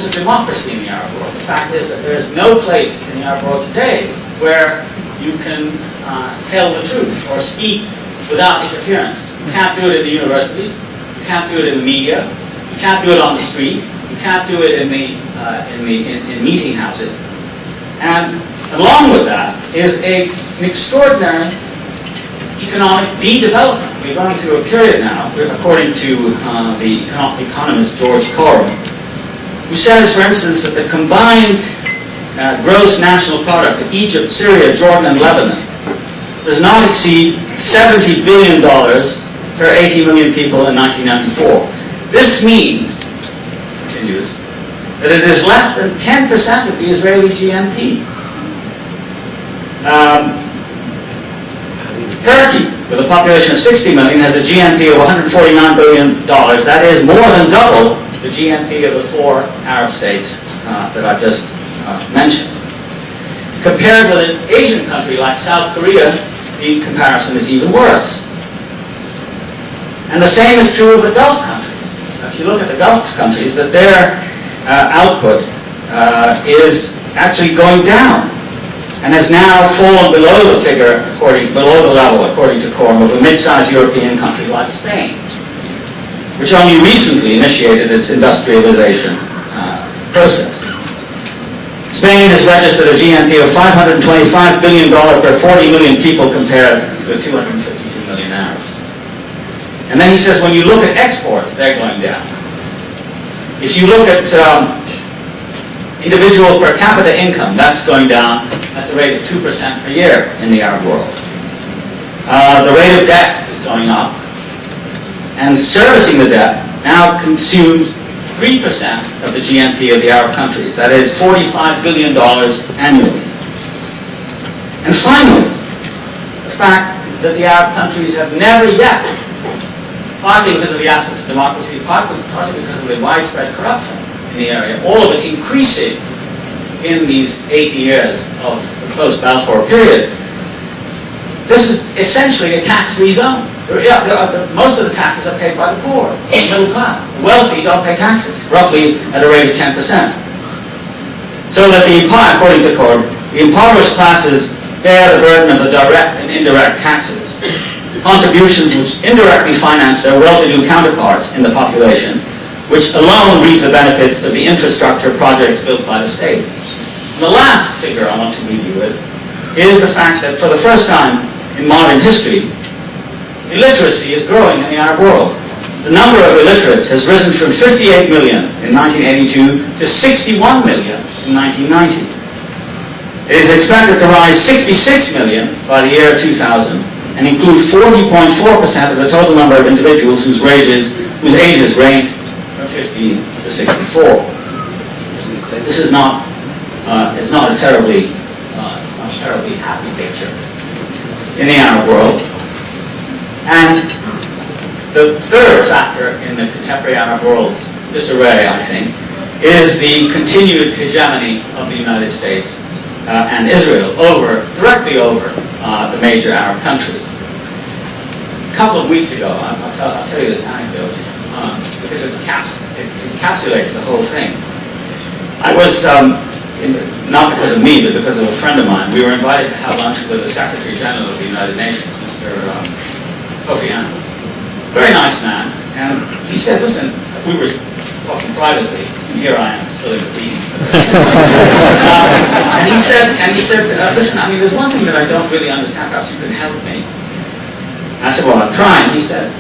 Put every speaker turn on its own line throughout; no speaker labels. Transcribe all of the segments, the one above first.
absence of democracy in the Arab world. The fact is that there is no place in the Arab world today where you can tell the truth or speak without interference. You can't do it in the universities. You can't do it in the media. You can't do it on the street. You can't do it in meeting houses. And along with that is an extraordinary economic de-development. We're going through a period now, according to the economist George Coram, who says, for instance, that the combined gross national product of Egypt, Syria, Jordan, and Lebanon does not exceed $70 billion per 80 million people in 1994. This means, continues, that it is less than 10% of the Israeli GNP. Turkey, with a population of 60 million, has a GNP of $149 billion. That is more than double the GNP of the 4 Arab states that I've just mentioned. Compared with an Asian country like South Korea, the comparison is even worse. And the same is true of the Gulf countries. If you look at the Gulf countries, that their output is actually going down, and has now fallen below the figure, below the level, according to Coram, of a mid-sized European country like Spain, which only recently initiated its industrialization process. Spain has registered a GNP of $525 billion per 40 million people compared with 252 million Arabs. And then he says when you look at exports, they're going down. If you look at individual per capita income, that's going down at the rate of 2% per year in the Arab world. The rate of debt is going up, and servicing the debt now consumes 3% of the GNP of the Arab countries. That is $45 billion annually. And finally, the fact that the Arab countries have never yet, partly because of the absence of democracy, partly because of the widespread corruption in the area, all of it increasing in these 80 years of the post-Balfour period. This is essentially a tax-free zone. Most of the taxes are paid by the poor, the middle class. The wealthy don't pay taxes, roughly at a rate of 10%. So that according to Coram, the impoverished classes bear the burden of the direct and indirect taxes, contributions which indirectly finance their well-to-do counterparts in the population, which alone reap the benefits of the infrastructure projects built by the state. And the last figure I want to leave you with is the fact that for the first time in modern history, illiteracy is growing in the Arab world. The number of illiterates has risen from 58 million in 1982 to 61 million in 1990. It is expected to rise 66 million by the year 2000 and include 40.4% of the total number of individuals whose ages range 15 to 64. This is not a terribly happy picture in the Arab world. And the third factor in the contemporary Arab world's disarray, I think, is the continued hegemony of the United States and Israel directly over the major Arab countries. A couple of weeks ago, I'll tell you this anecdote, because it encapsulates the whole thing. I was, not because of me, but because of a friend of mine, we were invited to have lunch with the Secretary General of the United Nations, Mr. Kofi Annan. Very nice man. And he said, listen, we were talking privately, and here I am spilling the beans. And he said, listen, I mean, there's one thing that I don't really understand, perhaps you can help me. I said, well, I'm trying. He said,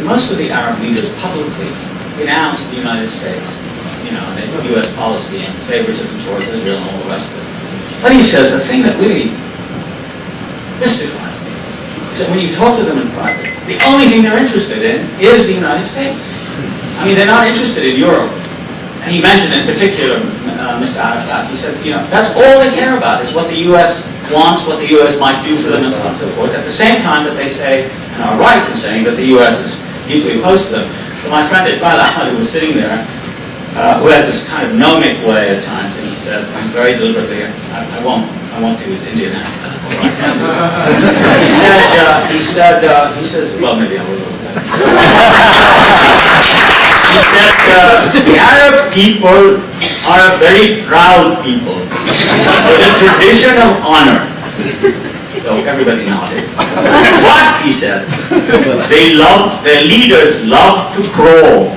most of the Arab leaders publicly denounced the United States. They put U.S. policy and favoritism towards Israel and all the rest of it. But he says, the thing that really mystifies me is that when you talk to them in private, the only thing they're interested in is the United States. I mean, they're not interested in Europe. And he mentioned in particular, Mr. Arafat, he said, that's all they care about is what the U.S. wants, what the U.S. might do for them, and so on and so forth, at the same time that they say, and are right in saying, that the U.S. is deeply opposed to them. So my friend Iqbal Ahmad, who was sitting there, who has this kind of gnomic way at times, and he said, very deliberately, I won't do his Indian accent. He says, well, maybe I will. said, the Arab people are a very proud people with a tradition of honor. So everybody nodded. What? He said. Their leaders love to crawl.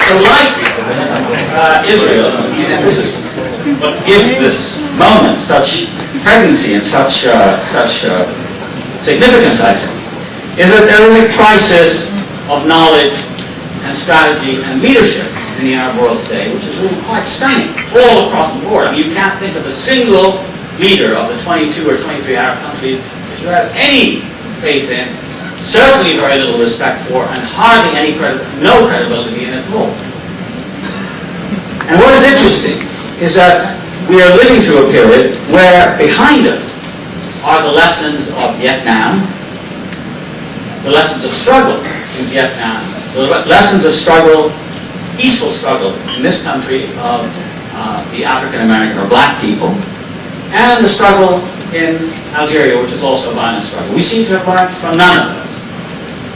So like Israel, and this is what gives this moment such pregnancy and such significance, I think, is that there is a crisis of knowledge and strategy and leadership in the Arab world today, which is really quite stunning all across the board. I mean, you can't think of a single leader of the 22 or 23 Arab countries that you have any faith in, certainly very little respect for, and hardly no credibility in at all. And what is interesting is that we are living through a period where behind us are the lessons of Vietnam, the lessons of struggle in Vietnam, the lessons of struggle, peaceful struggle in this country of the African American or black people, and the struggle in Algeria, which is also a violent struggle. We seem to have learned from none of those.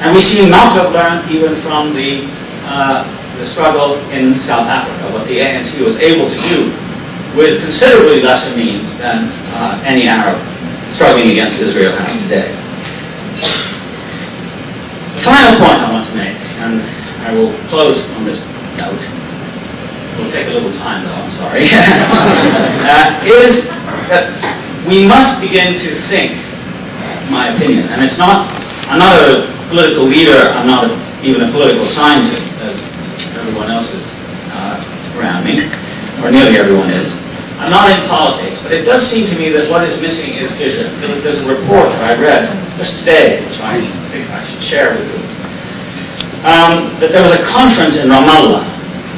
And we seem not to have learned even from the struggle in South Africa, what the ANC was able to do with considerably lesser means than any Arab struggling against Israel has today. The final point I want to make, and I will close on this note, it will take a little time though, I'm sorry, is that we must begin to think, in my opinion, and it's not, I'm not a political leader, I'm not even a political scientist, as everyone else is around me, or nearly everyone is. I'm not in politics, but it does seem to me that what is missing is vision. There's a report that I read just today, which I think I should share with you, that there was a conference in Ramallah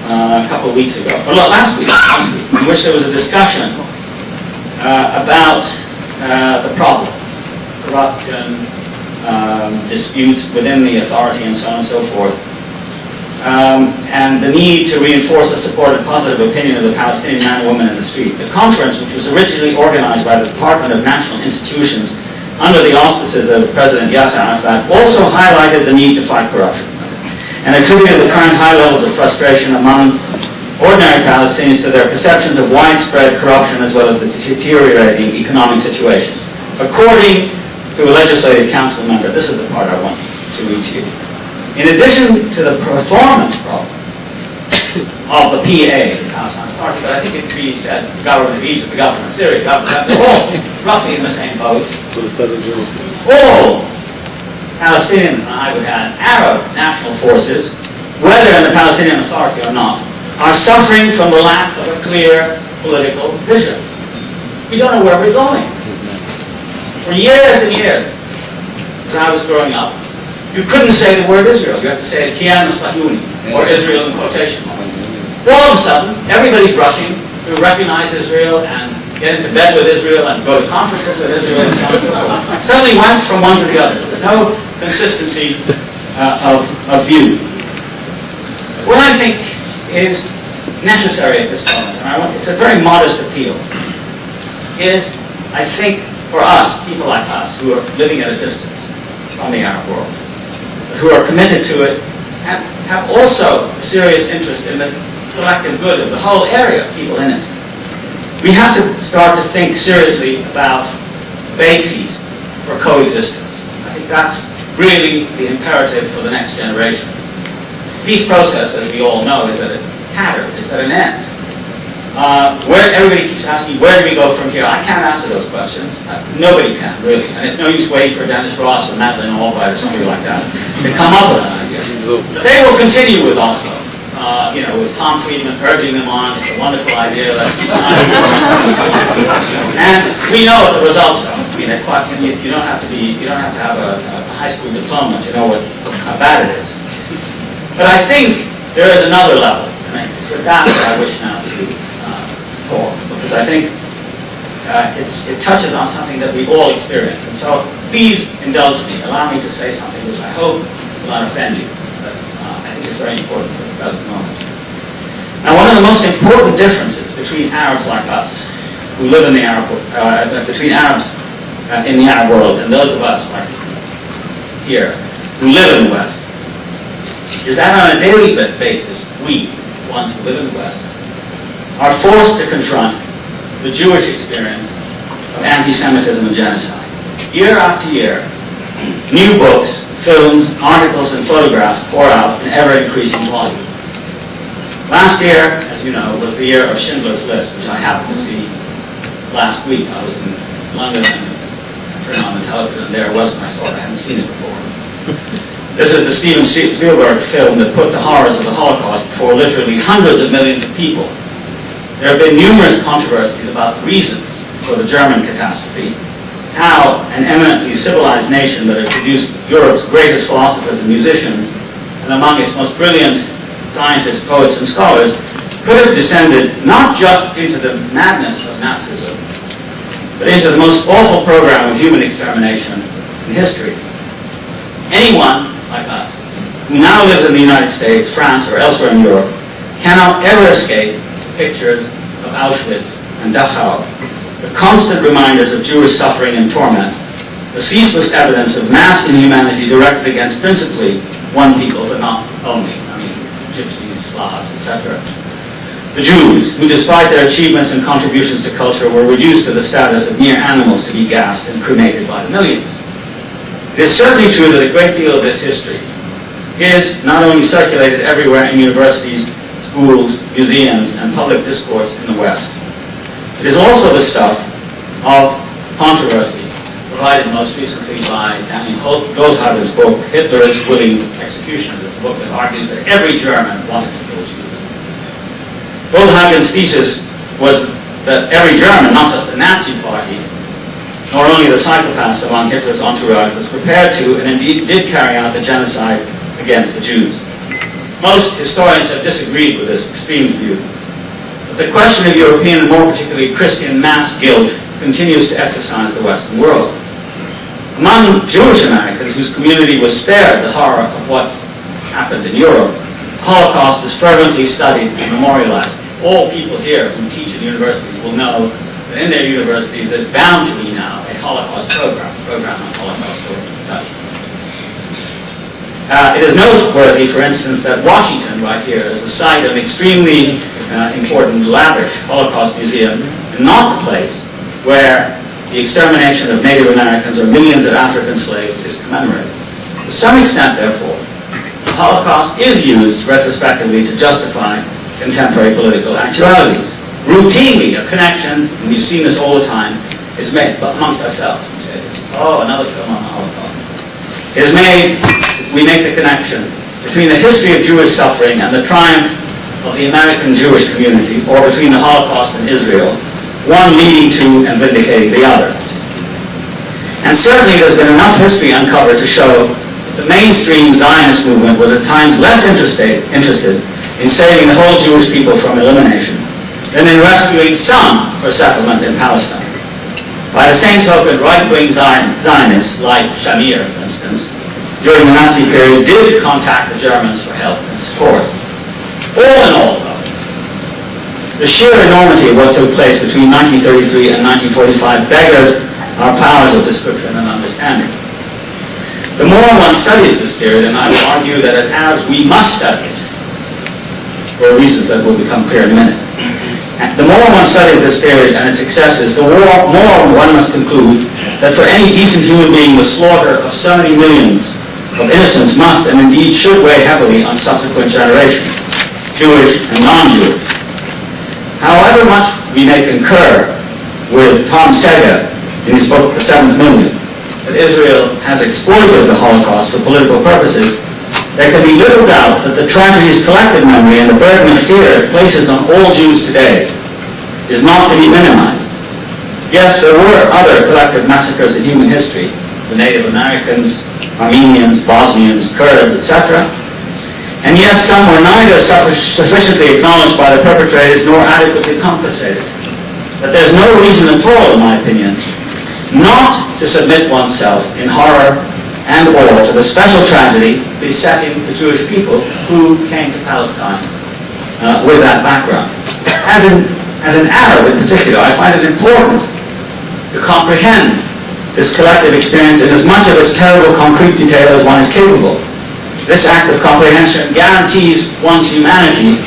a couple of weeks ago, or last week, in which there was a discussion about the problem, corruption, disputes within the authority and so on and so forth, and the need to reinforce the support and positive opinion of the Palestinian man and woman in the street. The conference, which was originally organized by the Department of National Institutions under the auspices of President Yasser Arafat, also highlighted the need to fight corruption and attributed the current high levels of frustration among ordinary Palestinians to their perceptions of widespread corruption as well as the deteriorating economic situation. According to a legislative council member, this is the part I want to read to you. In addition to the performance problem of the PA, the Palestine Authority, but I think it really said the government of Egypt, the government of Syria, the government, they're all roughly in the same boat. All Palestinian, and I would add, Arab national forces, whether in the Palestinian Authority or not, are suffering from the lack of a clear political vision. We don't know where we're going. For years and years, as I was growing up, you couldn't say the word Israel. You have to say Kiyan Sahuni, or Israel in quotation marks. All of a sudden, everybody's rushing to recognize Israel and get into bed with Israel and go to conferences with Israel and so on and so forth. Suddenly went from one to the other. There's no consistency of view. What I think is necessary at this moment, and it's a very modest appeal, is, I think, for us, people like us, who are living at a distance from the Arab world, who are committed to it, have also a serious interest in the collective good of the whole area, people in it. We have to start to think seriously about bases for coexistence. I think that's really the imperative for the next generation. Peace process, as we all know, is at a tatter, it's at an end. Where everybody keeps asking, where do we go from here? I can't answer those questions. Nobody can, really. And it's no use waiting for Dennis Ross or Madeleine Albright or somebody like that to come up with an idea. But they will continue with Oslo. With Tom Friedman urging them on, it's a wonderful idea. And we know what the results are. I mean, you don't have to have a high school diploma to know how bad it is. But I think there is another level, and it's that I wish now to talk, because I think it touches on something that we all experience. And so please indulge me, allow me to say something which I hope will not offend you, but I think it's very important for the present moment. Now, one of the most important differences between Arabs like us who live in the between Arabs in the Arab world and those of us, like here, who live in the West, is that on a daily basis, we, ones who live in the West, are forced to confront the Jewish experience of anti-Semitism and genocide. Year after year, new books, films, articles, and photographs pour out in ever-increasing volume. Last year, as you know, was the year of Schindler's List, which I happened to see last week. I was in London and I turned on the television, and there it was, and I saw it. I hadn't seen it before. This is the Steven Spielberg film that put the horrors of the Holocaust before literally hundreds of millions of people. There have been numerous controversies about the reasons for the German catastrophe, how an eminently civilized nation that has produced Europe's greatest philosophers and musicians, and among its most brilliant scientists, poets, and scholars, could have descended not just into the madness of Nazism, but into the most awful program of human extermination in history. Anyone like us, who now lives in the United States, France, or elsewhere in Europe, cannot ever escape pictures of Auschwitz and Dachau, the constant reminders of Jewish suffering and torment, the ceaseless evidence of mass inhumanity directed against principally one people, but not only, Gypsies, Slavs, etc. The Jews, who despite their achievements and contributions to culture were reduced to the status of mere animals to be gassed and cremated by the millions. It is certainly true that a great deal of this history is not only circulated everywhere in universities, schools, museums, and public discourse in the West. It is also the stuff of controversy, provided most recently by Daniel Goldhagen's book, Hitler's Willing Executioners. It's a book that argues that every German wanted to kill Jews. Goldhagen's thesis was that every German, not just the Nazi Party, nor only the psychopaths among Hitler's entourage, was prepared to, and indeed did carry out the genocide against the Jews. Most historians have disagreed with this extreme view. But the question of European, and more particularly Christian, mass guilt continues to exercise the Western world. Among Jewish Americans whose community was spared the horror of what happened in Europe, the Holocaust is fervently studied and memorialized. All people here who teach in universities will know that in their universities there's bound to be now a Holocaust program on Holocaust studies. It is noteworthy, for instance, that Washington, right here, is the site of an extremely important, lavish Holocaust museum, and not the place where the extermination of Native Americans or millions of African slaves is commemorated. To some extent, therefore, the Holocaust is used retrospectively to justify contemporary political actualities. Routinely, a connection, and we've seen this all the time, is made, but amongst ourselves, we say this, oh, another film on the Holocaust, is made, we make the connection between the history of Jewish suffering and the triumph of the American Jewish community, or between the Holocaust and Israel, one leading to and vindicating the other. And certainly there's been enough history uncovered to show that the mainstream Zionist movement was at times less interested in saving the whole Jewish people from elimination than in rescuing some for settlement in Palestine. By the same token, right-wing Zionists, like Shamir, for instance, during the Nazi period, did contact the Germans for help and support. All in all, though, the sheer enormity of what took place between 1933 and 1945 beggars our powers of description and understanding. The more one studies this period, and I will argue that as Arabs we must study it, for reasons that will become clear in a minute. The more one studies this period and its successes, the more one must conclude that for any decent human being the slaughter of so many millions of innocents must and indeed should weigh heavily on subsequent generations, Jewish and non-Jewish. However much we may concur with Tom Seger in his book, The Seventh Million, that Israel has exploited the Holocaust for political purposes, there can be little doubt that the tragedy's collective memory and the burden of fear it places on all Jews today is not to be minimized. Yes, there were other collective massacres in human history, the Native Americans, Armenians, Bosnians, Kurds, etc., and yes, some were neither sufficiently acknowledged by the perpetrators nor adequately compensated. But there's no reason at all, in my opinion, not to submit oneself in horror and awe to the special tragedy besetting the Jewish people who came to Palestine with that background. As in as an Arab in particular, I find it important to comprehend this collective experience in as much of its terrible concrete detail as one is capable. This act of comprehension guarantees one's humanity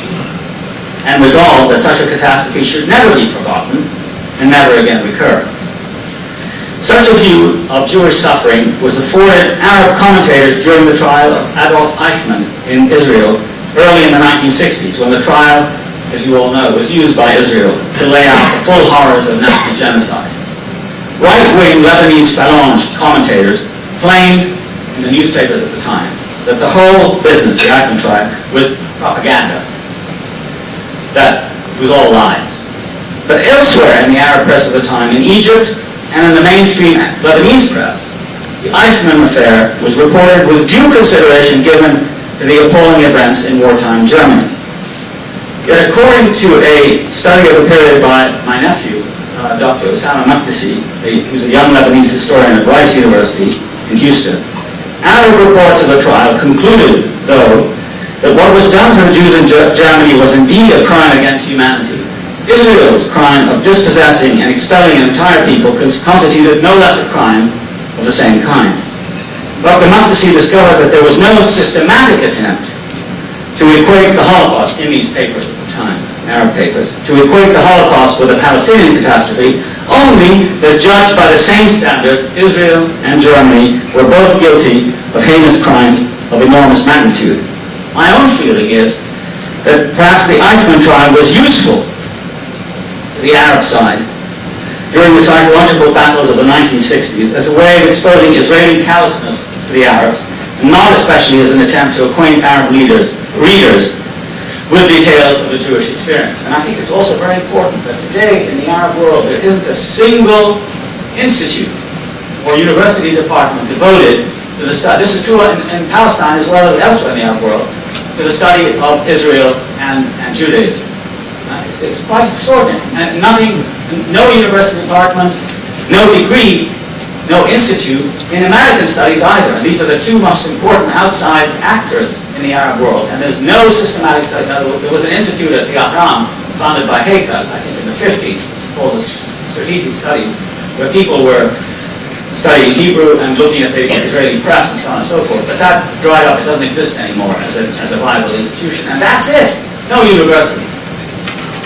and resolve that such a catastrophe should never be forgotten and never again recur. Such a view of Jewish suffering was afforded Arab commentators during the trial of Adolf Eichmann in Israel early in the 1960s, when the trial, as you all know, was used by Israel to lay out the full horrors of Nazi genocide. Right-wing Lebanese phalange commentators claimed in the newspapers at the time that the whole business, the Eichmann trial, was propaganda, that it was all lies. But elsewhere in the Arab press of the time, in Egypt and in the mainstream Lebanese press, the Eichmann affair was reported with due consideration given to the appalling events in wartime Germany. Yet according to a study of the period by my nephew, Dr. Osama Makdisi, who's a young Lebanese historian at Rice University in Houston, Arab reports of the trial concluded, though, that what was done to the Jews in Germany was indeed a crime against humanity. Israel's crime of dispossessing and expelling an entire people constituted no less a crime of the same kind. Dr. Makdisi discovered that there was no systematic attempt to equate the Holocaust in these papers at the time, Arab papers, to equate the Holocaust with the Palestinian catastrophe, only that judged by the same standard, Israel and Germany were both guilty of heinous crimes of enormous magnitude. My own feeling is that perhaps the Eichmann trial was useful to the Arab side during the psychological battles of the 1960s as a way of exposing Israeli callousness to the Arabs, and not especially as an attempt to acquaint Arab readers with details of the Jewish experience. And I think it's also very important that today in the Arab world there isn't a single institute or university department devoted to the study, this is true in Palestine as well as elsewhere in the Arab world, to the study of Israel and Judaism. It's quite extraordinary. And no university department, no degree, no institute in American studies either. And these are the two most important outside actors in the Arab world. And there's no systematic study. There was an institute at the Ahram founded by Haikal, I think in the 50s. It's called a strategic study, where people were studying Hebrew and looking at the Israeli press and so on and so forth. But that dried up. It doesn't exist anymore as a viable institution. And that's it. No university.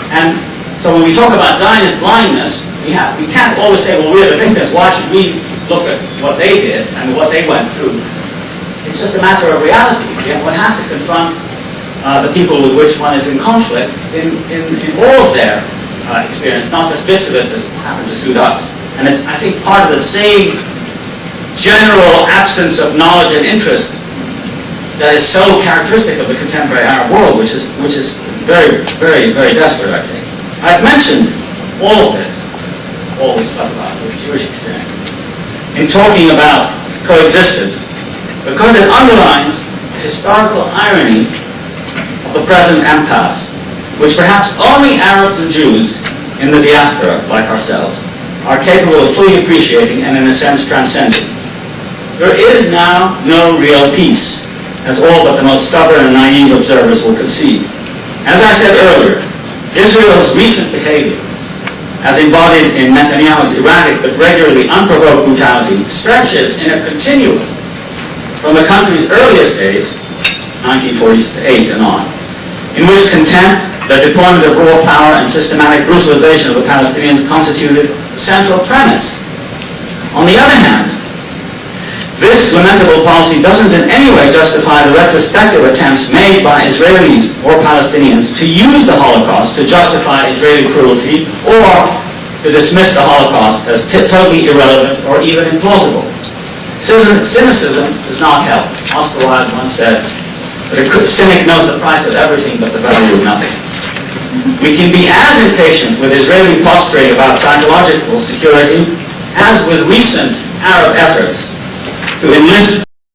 And so when we talk about Zionist blindness, we can't always say, well, we're the victims. Why should we look at what they did and what they went through? It's just a matter of reality. One has to confront the people with which one is in conflict in all of their experience, not just bits of it that happen to suit us. And it's, I think, part of the same general absence of knowledge and interest that is so characteristic of the contemporary Arab world, which is very, very, very desperate, I think. I've mentioned all this stuff about the Jewish experience in talking about coexistence because it underlines the historical irony of the present and past, which perhaps only Arabs and Jews in the diaspora, like ourselves, are capable of fully appreciating and in a sense transcending. There is now no real peace, as all but the most stubborn and naive observers will concede. As I said earlier, Israel's recent behavior, as embodied in Netanyahu's erratic but regularly unprovoked brutality, stretches in a continuum from the country's earliest days, 1948 and on, in which contempt, the deployment of raw power, and systematic brutalization of the Palestinians constituted the central premise. On the other hand, this lamentable policy doesn't in any way justify the retrospective attempts made by Israelis or Palestinians to use the Holocaust to justify Israeli cruelty or to dismiss the Holocaust as totally irrelevant or even implausible. Cynicism does not help. Oscar Wilde once said that a cynic knows the price of everything but the value of nothing. We can be as impatient with Israeli posturing about psychological security as with recent Arab efforts to enlist